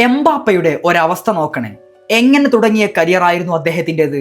എംബാപ്പയുടെ ഒരവസ്ഥ നോക്കണേ. എങ്ങനെ തുടങ്ങിയ കരിയർ ആയിരുന്നു അദ്ദേഹത്തിൻ്റെത്?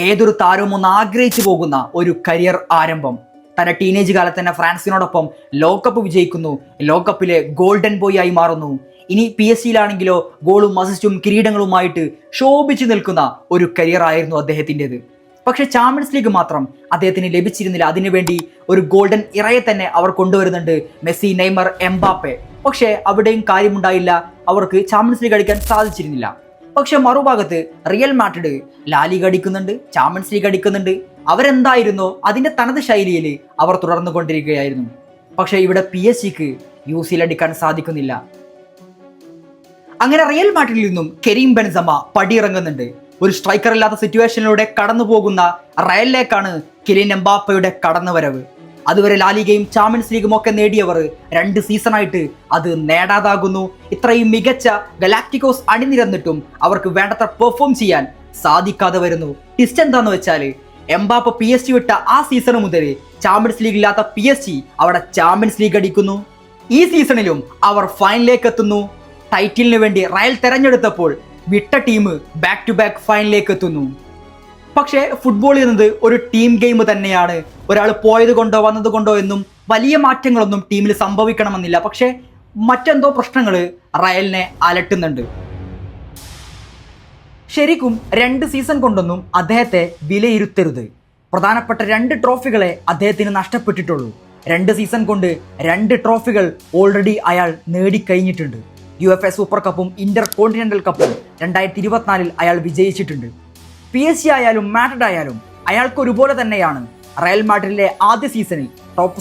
ഏതൊരു താരവും ഒന്ന് ആഗ്രഹിച്ചു പോകുന്ന ഒരു കരിയർ ആരംഭം. തന്റെ ടീനേജ് കാലത്ത് തന്നെ ഫ്രാൻസിനോടൊപ്പം ലോകകപ്പ് വിജയിക്കുന്നു, ലോകകപ്പിലെ ഗോൾഡൻ ബോയ് ആയി മാറുന്നു. ഇനി PSG-യിലാണെങ്കിലോ ഗോളും അസിസ്റ്റും കിരീടങ്ങളുമായിട്ട് ശോഭിച്ചു നിൽക്കുന്ന ഒരു കരിയർ ആയിരുന്നു അദ്ദേഹത്തിൻ്റെത്. പക്ഷെ ചാമ്പ്യൻസ് ലീഗ് മാത്രം അദ്ദേഹത്തിന് ലഭിച്ചിരുന്നില്ല. അതിനുവേണ്ടി ഒരു ഗോൾഡൻ ഇറയെ തന്നെ അവർ കൊണ്ടുവരുന്നുണ്ട്, മെസ്സി, നെയ്മർ, എംബാപ്പെ. പക്ഷേ അവിടെയും കാര്യമുണ്ടായില്ല, അവർക്ക് ചാമ്പ്യൻസ് ലീഗ് അടിക്കാൻ സാധിച്ചിരുന്നില്ല. പക്ഷെ മറുഭാഗത്ത് റിയൽ മാഡ്രിഡ് ലാലിഗ അടിക്കുന്നുണ്ട്, ചാമ്പ്യൻസ് ലീഗ് അടിക്കുന്നുണ്ട്. അവരെന്തായിരുന്നോ അതിന്റെ തനത് ശൈലിയിൽ അവർ തുടർന്നു കൊണ്ടിരിക്കുകയായിരുന്നു. പക്ഷെ ഇവിടെ PSG-ക്ക് UCL അടിക്കാൻ സാധിക്കുന്നില്ല. അങ്ങനെ റിയൽ മാഡ്രിഡിൽ നിന്നും കരീം ബെൻസമ പടിയിറങ്ങുന്നുണ്ട്. ഒരു സ്ട്രൈക്കർ ഇല്ലാത്ത സിറ്റുവേഷനിലൂടെ കടന്നു പോകുന്ന റയലിലേക്കാണ് കിലിയൻ എംബാപ്പയുടെ കടന്നുവരവ്. അതുവരെ ലാലിഗയും ചാമ്പ്യൻസ് ലീഗും ഒക്കെ നേടിയവർ 2 സീസണായിട്ട് അത് നേടാതാകുന്നു. ഇത്രയും മികച്ച ഗലാക്റ്റിക്കോസ് അണിനിരന്നിട്ടും അവർക്ക് വേണ്ടത്ര പെർഫോം ചെയ്യാൻ സാധിക്കാതെ വരുന്നു. ട്വിസ്റ്റ് എന്താന്ന് വെച്ചാൽ എംബാപ്പ PSG വിട്ട ആ സീസൺ മുതൽ ചാമ്പ്യൻസ് ലീഗ് ഇല്ലാത്ത PSG അവിടെ ചാമ്പ്യൻസ് ലീഗ് അടിക്കുന്നു. ഈ സീസണിലും അവർ ഫൈനലിലേക്ക് എത്തുന്നു. ടൈറ്റിലിന് വേണ്ടി റയൽ തെരഞ്ഞെടുത്തപ്പോൾ വിട്ട ടീം ബാക്ക് ടു ബാക്ക് ഫൈനലിലേക്ക് എത്തുന്നു. പക്ഷേ ഫുട്ബോൾ എന്നത് ഒരു ടീം ഗെയിം തന്നെയാണ്. ഒരാൾ പോയത് കൊണ്ടോ വന്നത് കൊണ്ടോ എന്നും വലിയ മാറ്റങ്ങളൊന്നും ടീമിൽ സംഭവിക്കണമെന്നില്ല. പക്ഷേ മറ്റെന്തോ പ്രശ്നങ്ങൾ റയലിനെ അലട്ടുന്നുണ്ട്. ശരിക്കും 2 സീസൺ കൊണ്ടൊന്നും അദ്ദേഹത്തെ വിലയിരുത്തരുത്. പ്രധാനപ്പെട്ട 2 ട്രോഫികളെ അദ്ദേഹത്തിന് നഷ്ടപ്പെട്ടിട്ടുള്ളൂ. 2 സീസൺ കൊണ്ട് 2 ട്രോഫികൾ ഓൾറെഡി അയാൾ നേടിക്കഴിഞ്ഞിട്ടുണ്ട്. UEFA സൂപ്പർ കപ്പും ഇന്റർ കോണ്ടിനെന്റൽ കപ്പും 2024 അയാൾ വിജയിച്ചിട്ടുണ്ട്. PSG ആയാലും മാഡ്രിഡ് ആയാലും അയാൾക്ക് ഒരുപോലെ തന്നെയാണ്. റയൽ മാഡ്രിഡിലെ ആദ്യ സീസണിൽ ടോപ്പ്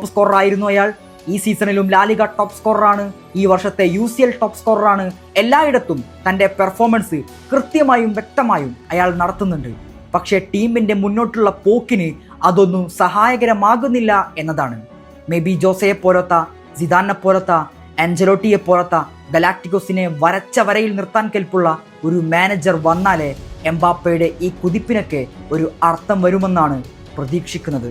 സ്കോറർ ആയിരുന്നു അയാൾ. ഈ സീസണിലും ലാലിഗ ടോപ്പ് സ്കോററാണ്. ഈ വർഷത്തെ UCL ടോപ്പ് സ്കോററാണ്. എല്ലായിടത്തും തൻ്റെ പെർഫോമൻസ് കൃത്യമായും വ്യക്തമായും അയാൾ നടത്തുന്നുണ്ട്. പക്ഷേ ടീമിൻ്റെ മുന്നോട്ടുള്ള പോക്കിന് അതൊന്നും സഹായകരമാകുന്നില്ല എന്നതാണ്. മേ ബി ജോസയെ പോലത്തെ, സിദാനെ പോലത്തെ, ആഞ്ചലോട്ടിയെ പോലത്തെ ഗലാക്റ്റിക്കോസിനെ വരച്ച വരയിൽ നിർത്താൻ കെൽപ്പുള്ള ഒരു മാനേജർ വന്നാലേ എംബാപ്പയുടെ ഈ കുതിപ്പിനൊക്കെ ഒരു അർത്ഥം വരുമെന്നാണ് പ്രതീക്ഷിക്കുന്നത്.